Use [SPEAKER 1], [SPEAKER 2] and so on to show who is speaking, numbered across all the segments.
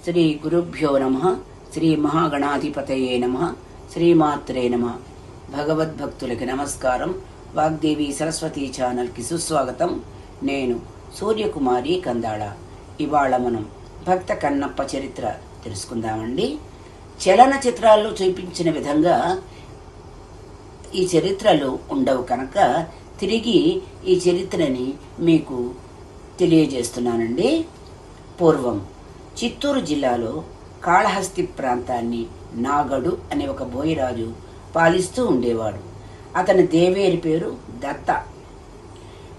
[SPEAKER 1] శ్రీ గురుభ్యో నమః. శ్రీ మహాగణాధిపతయే నమః. శ్రీమాత్రే నమః. భగవద్భక్తులకి నమస్కారం. వాగ్దేవి సరస్వతి ఛానల్కి సుస్వాగతం. నేను సూర్యకుమారి కందాళ. ఇవాళ మనం భక్త కన్నప్ప చరిత్ర తెలుసుకుందామండి. చలనచిత్రాల్లో చూపించిన విధంగా ఈ చరిత్రలు ఉండవు కనుక తిరిగి ఈ చరిత్రని మీకు తెలియజేస్తున్నానండి. పూర్వం చిత్తూరు జిల్లాలో కాళహస్తి ప్రాంతాన్ని నాగడు అనే ఒక బోయరాజు పాలిస్తూ ఉండేవాడు. అతని దేవేరి పేరు దత్త.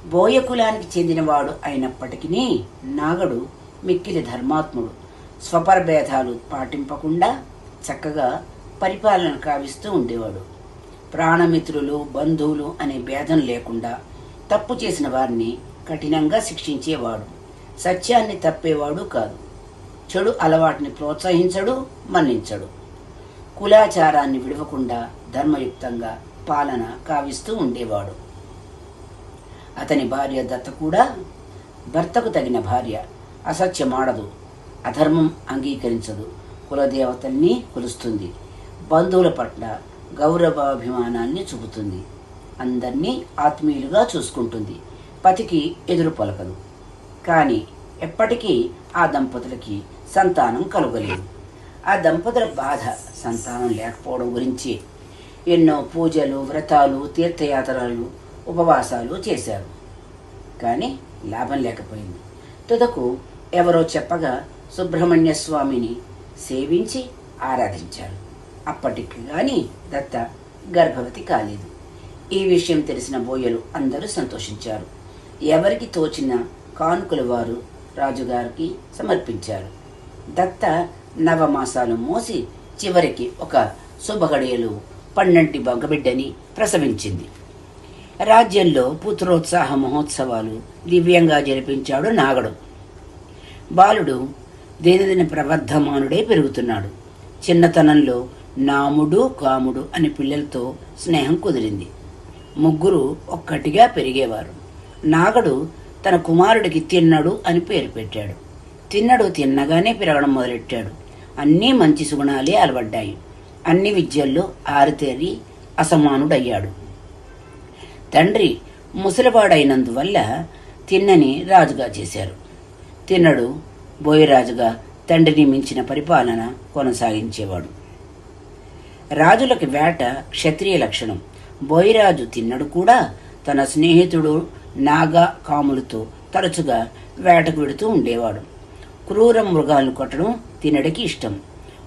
[SPEAKER 1] బోయ కులానికి చెందినవాడు అయినప్పటికీ నాగడు మిక్కిలి ధర్మాత్ముడు. స్వపరభేదాలు పాటింపకుండా చక్కగా పరిపాలన కావిస్తూ ఉండేవాడు. ప్రాణమిత్రులు, బంధువులు అనే భేదం లేకుండా తప్పు చేసిన వారిని కఠినంగా శిక్షించేవాడు. సత్యాన్ని తప్పేవాడు కాదు. చెడు అలవాటుని ప్రోత్సహించడు, మన్నించడు. కులాచారాన్ని విడవకుండా ధర్మయుక్తంగా పాలన కావిస్తూ ఉండేవాడు. అతని భార్య దత్త కూడా భర్తకు తగిన భార్య. అసత్యమాడదు, అధర్మం అంగీకరించదు, కులదేవతల్ని కొలుస్తుంది, బంధువుల పట్ల గౌరవాభిమానాన్ని చూపుతుంది, అందరినీ ఆత్మీయులుగా చూసుకుంటుంది, పతికి ఎదురు పలకదు. కానీ ఎప్పటికీ ఆ దంపతులకి సంతానం కలుగలేదు. ఆ దంపతుల బాధ సంతానం లేకపోవడం గురించి ఎన్నో పూజలు, వ్రతాలు, తీర్థయాత్రలు, ఉపవాసాలు చేశారు. కానీ లాభం లేకపోయింది. తుదకు ఎవరో చెప్పగా సుబ్రహ్మణ్య స్వామిని సేవించి ఆరాధించారు. అప్పటికి కానీ దత్త గర్భవతి కాలేదు. ఈ విషయం తెలిసిన బోయలు అందరూ సంతోషించారు. ఎవరికి తోచిన కానుకలు వారు రాజుగారికి సమర్పించారు. దత్త నవమాసాలు మోసి చివరికి ఒక శుభగడియలు పన్నంటి మగబిడ్డని ప్రసవించింది. రాజ్యంలో పుత్రోత్సాహ మహోత్సవాలు దివ్యంగా జరిపించాడు నాగడు. బాలుడు దినదిన ప్రవర్ధమానుడై పెరుగుతున్నాడు. చిన్నతనంలో నాముడు, కాముడు అని పిల్లలతో స్నేహం కుదిరింది. ముగ్గురు ఒక్కటిగా పెరిగేవారు. నాగడు తన కుమారుడికి తిన్నడు అని పేరు పెట్టాడు. తిన్నడు తిన్నగానే పెరగడం మొదలెట్టాడు. అన్నీ మంచి సుగుణాలే అలవడ్డాయి. అన్ని విద్యల్లో ఆరితేరి అసమానుడయ్యాడు. తండ్రి ముసలివాడైనందువల్ల తిన్నని రాజుగా చేశారు. తిన్నడు బోయరాజుగా తండ్రిని మించిన పరిపాలన కొనసాగించేవాడు. రాజులకి వేట క్షత్రియ లక్షణం. బోయరాజు తిన్నడు కూడా తన స్నేహితుడు నాగా కాములతో తరచుగా వేటకు వెడుతూ ఉండేవాడు. క్రూర మృగాలను కొట్టడం తినడికి ఇష్టం.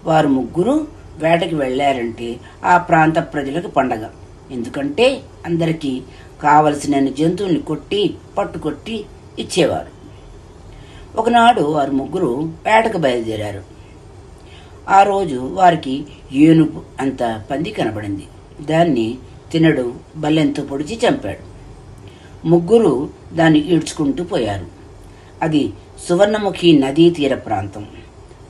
[SPEAKER 1] వారు ముగ్గురు వేటకి వెళ్ళారంటే ఆ ప్రాంత ప్రజలకు పండగ. ఎందుకంటే అందరికీ కావలసిన జంతువుల్ని కొట్టి పట్టుకొట్టి ఇచ్చేవారు. ఒకనాడు వారు ముగ్గురు వేటకు బయలుదేరారు. ఆ రోజు వారికి ఏనుగు అంత పంది కనబడింది. దాన్ని తినడు బల్లెంతో పొడిచి చంపాడు. ముగ్గురు దాన్ని ఈడ్చుకుంటూ పోయారు. అది సువర్ణముఖి నదీ తీర ప్రాంతం.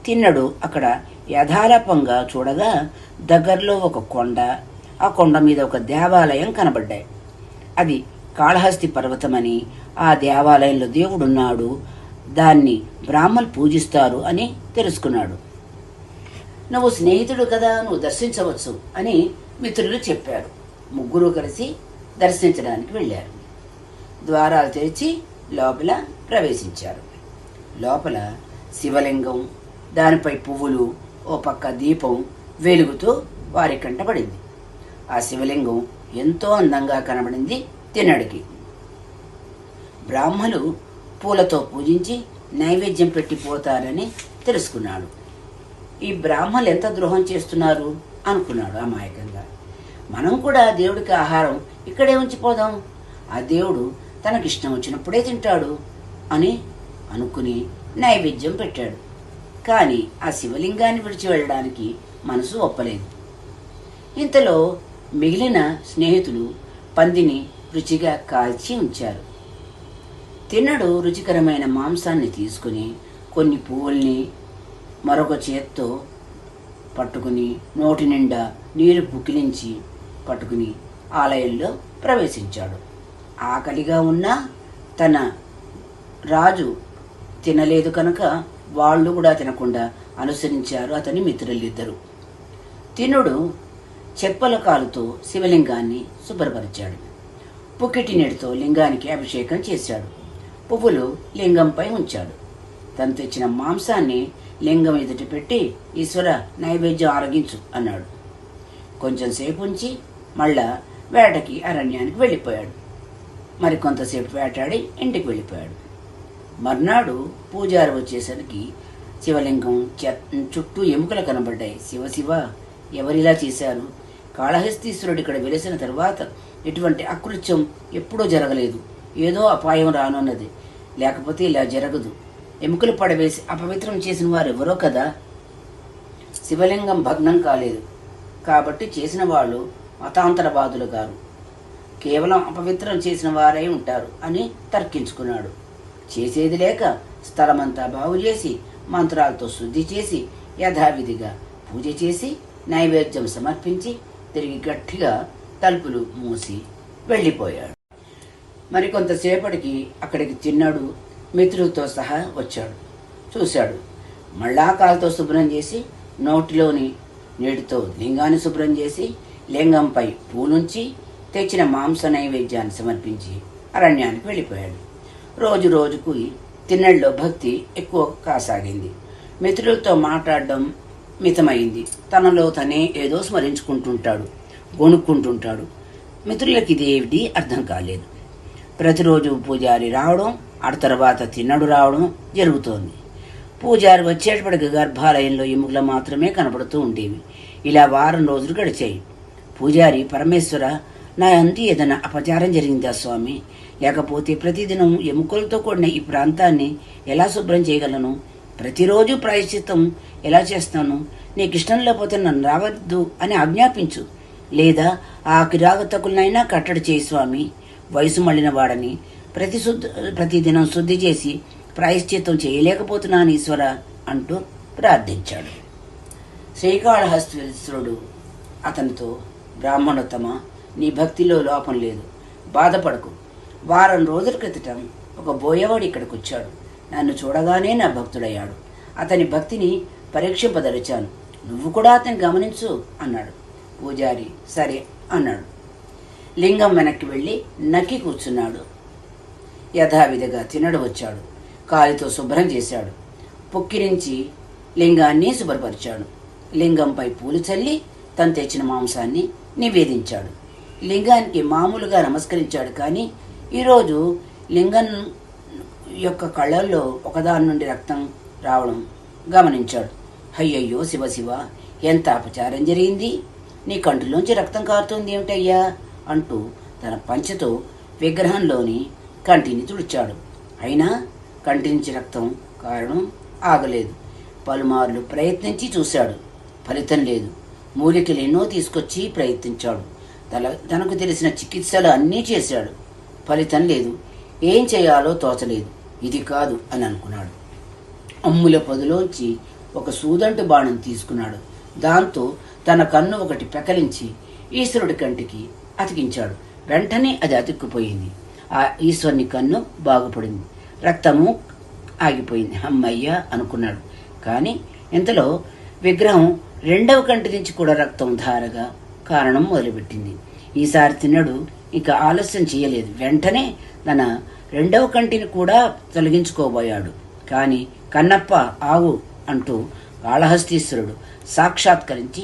[SPEAKER 1] తిన్నడు అక్కడ యథాలాపంగా చూడగా దగ్గరలో ఒక కొండ, ఆ కొండ మీద ఒక దేవాలయం కనబడ్డాయి. అది కాళహస్తి పర్వతమని, ఆ దేవాలయంలో దేవుడున్నాడు, దాన్ని బ్రాహ్మలు పూజిస్తారు అని తెలుసుకున్నాడు. నువ్వు స్నేహితుడు కదా, నువ్వు దర్శించవచ్చు అని మిత్రులు చెప్పారు. ముగ్గురు కలిసి దర్శించడానికి వెళ్ళారు. ద్వారాలు తెరిచి లోపల ప్రవేశించారు. లోపల శివలింగం, దానిపై పువ్వులు, ఓ పక్క దీపం వెలుగుతూ వారి కంటపడింది. ఆ శివలింగం ఎంతో అందంగా కనబడింది తిన్నడికి. బ్రాహ్మలు పూలతో పూజించి నైవేద్యం పెట్టిపోతారని తెలుసుకున్నాడు. ఈ బ్రాహ్మలు ఎంత ద్రోహం చేస్తున్నారు అనుకున్నాడు అమాయకంగా. మనం కూడా దేవుడికి ఆహారం ఇక్కడే ఉంచిపోదాం, ఆ దేవుడు తనకిష్టం వచ్చినప్పుడే తింటాడు అని అనుకుని నైవేద్యం పెట్టాడు. కానీ ఆ శివలింగాన్ని విడిచి వెళ్ళడానికి మనసు ఒప్పలేదు. ఇంతలో మిగిలిన స్నేహితులు పందిని రుచిగా కాల్చి ఉంచారు. తిన్నడు రుచికరమైన మాంసాన్ని తీసుకుని కొన్ని పువ్వుల్ని మరొక చేత్తో పట్టుకుని నోటి నిండా నీరు పుక్కిలించి పట్టుకుని ఆలయంలో ప్రవేశించాడు. ఆకలిగా ఉన్న తన రాజు తినలేదు కనుక వాళ్ళు కూడా తినకుండా అనుసరించారు అతని మిత్రులిద్దరు. తినుడు చెప్పల కాలుతో శివలింగాన్ని శుభ్రపరిచాడు. పుక్కిటి నీటితో లింగానికి అభిషేకం చేశాడు. పువ్వులు లింగంపై ఉంచాడు. తను తెచ్చిన మాంసాన్ని లింగం ఎదుటి పెట్టి, ఈశ్వర నైవేద్యం ఆరగించు అన్నాడు. కొంచెం సేపు ఉంచి మళ్ళా వేటకి అరణ్యానికి వెళ్ళిపోయాడు. మరి కొంతసేపు వేటాడి ఇంటికి వెళ్ళిపోయాడు. మర్నాడు పూజారి వచ్చేసరికి శివలింగం చుట్టూ ఎముకలు కనబడ్డాయి. శివ శివ, ఎవరిలా చేశారు? కాళహస్తీశ్వరుడు ఇక్కడ వెలిసిన తర్వాత ఎటువంటి అకృత్యం ఎప్పుడూ జరగలేదు. ఏదో అపాయం రానున్నది, లేకపోతే ఇలా జరగదు. ఎముకలు పడవేసి అపవిత్రం చేసిన వారు ఎవరో కదా. శివలింగం భగ్నం కాలేదు కాబట్టి చేసిన వాళ్ళు మతాంతరవాదులు గారు, కేవలం అపవిత్రం చేసిన వారై ఉంటారు అని తర్కించుకున్నాడు. చేసేది లేక స్థలమంతా బాగు చేసి మంత్రాలతో శుద్ధి చేసి యథావిధిగా పూజ చేసి నైవేద్యం సమర్పించి తిరిగి గట్టిగా తలుపులు మూసి వెళ్ళిపోయాడు. మరికొంతసేపటికి అక్కడికి తిన్నాడు మిత్రులతో సహా వచ్చాడు. చూశాడు. మళ్ళా కాలుతో శుభ్రం చేసి నోటిలోని నీటితో లింగాన్ని శుభ్రం చేసి లింగంపై పూలుంచి తెచ్చిన మాంస నైవేద్యాన్ని సమర్పించి అరణ్యానికి వెళ్ళిపోయాడు. రోజు రోజుకు తిన్నడిలో భక్తి ఎక్కువ కాసాగింది. మిత్రులతో మాట్లాడడం మితమైంది. తనలో తనే ఏదో స్మరించుకుంటుంటాడు, గొణుక్కుంటుంటాడు. మిత్రులకి ఇదేమిటి అర్థం కాలేదు. ప్రతిరోజు పూజారి రావడం, ఆ తర్వాత తిన్నడు రావడం జరుగుతోంది. పూజారి వచ్చేటప్పటికి గర్భాలయంలో ఎముకలు మాత్రమే కనబడుతూ ఉండేవి. ఇలా వారం రోజులు గడిచాయి. పూజారి, పరమేశ్వర, నా అందు ఏదైనా అపచారం జరిగిందా స్వామి? లేకపోతే ప్రతిదినం ఎముకలతో కూడిన ఈ ప్రాంతాన్ని ఎలా శుభ్రం చేయగలను? ప్రతిరోజు ప్రాయశ్చిత్తం ఎలా చేస్తాను? నీకు ఇష్టం లేకపోతే నన్ను రావద్దు అని ఆజ్ఞాపించు. లేదా ఆ కిరాగతకులనైనా కట్టడి చేయి స్వామి. వయసు మళ్ళిన వాడని ప్రతిదినం శుద్ధి చేసి ప్రాయశ్చిత్తం చేయలేకపోతున్నాను ఈశ్వర అంటూ ప్రార్థించాడు. శ్రీకాళహస్తీశ్వరుడు అతనితో, బ్రాహ్మణోత్తమ, నీ భక్తిలో లోపం లేదు, బాధపడకు. వారం రోజుల క్రితం ఒక బోయవాడు ఇక్కడికి వచ్చాడు. నన్ను చూడగానే నా భక్తుడయ్యాడు. అతని భక్తిని పరీక్షింపదలిచాను. నువ్వు కూడా అతన్ని గమనించు అన్నాడు. పూజారి సరే అన్నాడు. లింగం వెనక్కి వెళ్ళి నక్కి కూర్చున్నాడు. యథావిధిగా తినడు వచ్చాడు. కాలితో శుభ్రం చేశాడు. పుక్కిరించి లింగాన్ని శుభ్రపరిచాడు. లింగంపై పూలు చల్లి తను తెచ్చిన మాంసాన్ని నివేదించాడు. లింగానికి మామూలుగా నమస్కరించాడు. కానీ ఈరోజు లింగం యొక్క కళ్ళల్లో ఒకదాని నుండి రక్తం రావడం గమనించాడు. అయ్యయ్యో శివ శివ, ఎంత అపచారం జరిగింది! నీ కంటిలోంచి రక్తం కారుతుంది ఏమిటయ్యా అంటూ తన పంచెతో విగ్రహంలోని కంటిని తుడిచాడు. అయినా కంటి నుంచి రక్తం కారణం ఆగలేదు. పలుమార్లు ప్రయత్నించి చూశాడు. ఫలితం లేదు. మూలికలు ఎన్నో తీసుకొచ్చి ప్రయత్నించాడు. తనకు తెలిసిన చికిత్సలు అన్నీ చేశాడు. ఫలితం లేదు. ఏం చేయాలో తోచలేదు. ఇది కాదు అని అనుకున్నాడు. అమ్ముల పొదిలోంచి ఒక సూదంటు బాణం తీసుకున్నాడు. దాంతో తన కన్ను ఒకటి పెకలించి ఈశ్వరుడి కంటికి అతికించాడు. వెంటనే అది అతుక్కుపోయింది. ఆ ఈశ్వరుని కన్ను బాగుపడింది. రక్తము ఆగిపోయింది. అమ్మయ్యా అనుకున్నాడు. కానీ ఇంతలో విగ్రహం రెండవ కంటి నుంచి కూడా రక్తం ధారగా కారణం మొదలుపెట్టింది. ఈసారి తిన్నడు ఇక ఆలస్యం చేయలేదు. వెంటనే తన రెండవ కంటిని కూడా తొలగించుకోబోయాడు. కానీ కన్నప్ప ఆవు అంటూ కాళహస్తీశ్వరుడు సాక్షాత్కరించి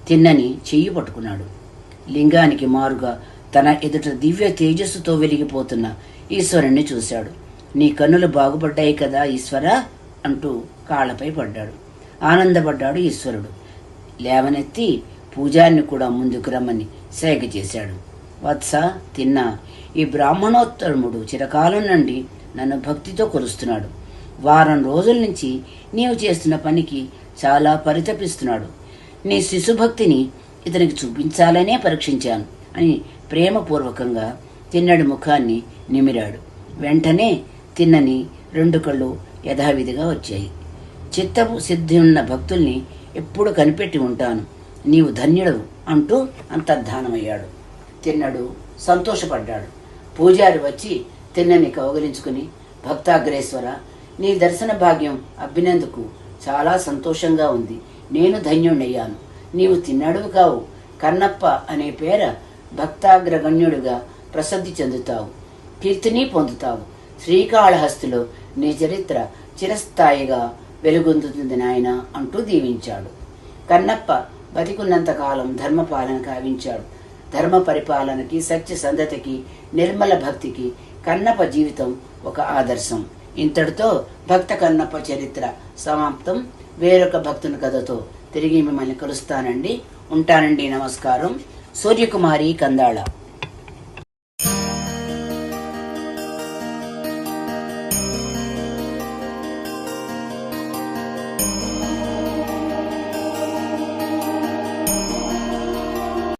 [SPEAKER 1] తిన్నని చెయ్యి పట్టుకున్నాడు. లింగానికి మారుగా తన ఎదుట దివ్య తేజస్సుతో వెలిగిపోతున్న ఈశ్వరుణ్ణి చూశాడు. నీ కన్నులు బాగుపడ్డాయి కదా ఈశ్వరా అంటూ కాళ్ళపై పడ్డాడు. ఆనందపడ్డాడు ఈశ్వరుడు. లేవనెత్తి పూజారిని కూడా ముందుకు రమ్మని సేగ చేశాడు. వత్స, తిన్నా, ఈ బ్రాహ్మణోత్తముడు చిరకాలం నుండి నన్ను భక్తితో కొలుస్తున్నాడు. వారం రోజుల నుంచి నీవు చేస్తున్న పనికి చాలా పరితపిస్తున్నాడు. నీ శిశుభక్తిని ఇతనికి చూపించాలనే పరీక్షించాను అని ప్రేమపూర్వకంగా తిన్నడి ముఖాన్ని నిమిరాడు. వెంటనే తిన్నని రెండు కళ్ళు యథావిధిగా వచ్చాయి. చిత్తపు సిద్ధి ఉన్న భక్తుల్ని ఎప్పుడు కనిపెట్టి ఉంటాను. నీవు ధన్యుడు అంటూ అంతర్ధానమయ్యాడు. తిన్నడు సంతోషపడ్డాడు. పూజారి వచ్చి తిన్నని కౌగిలించుకుని, భక్తాగ్రేశ్వర, నీ దర్శన భాగ్యం అబ్బినందుకు చాలా సంతోషంగా ఉంది. నేను ధన్యుణ్ణయ్యాను. నీవు తిన్నడువు కావు. కన్నప్ప అనే పేర భక్తాగ్రగణ్యుడిగా ప్రసిద్ధి చెందుతావు, కీర్తిని పొందుతావు. శ్రీకాళహస్తిలో నీ చరిత్ర చిరస్థాయిగా వెలుగొందుతుంది నాయన అంటూ దీవించాడు. కన్నప్ప బతికున్నంతకాలం ధర్మపాలన కావించాడు. ధర్మ పరిపాలనకి, సత్యసంధతకి, నిర్మల భక్తికి కన్నప్ప జీవితం ఒక ఆదర్శం. ఇంతటితో భక్త కన్నప్ప చరిత్ర సమాప్తం. వేరొక భక్తుని కథతో తిరిగి మిమ్మల్ని కలుస్తానండి. ఉంటానండి. నమస్కారం. సూర్యకుమారి కందాళ.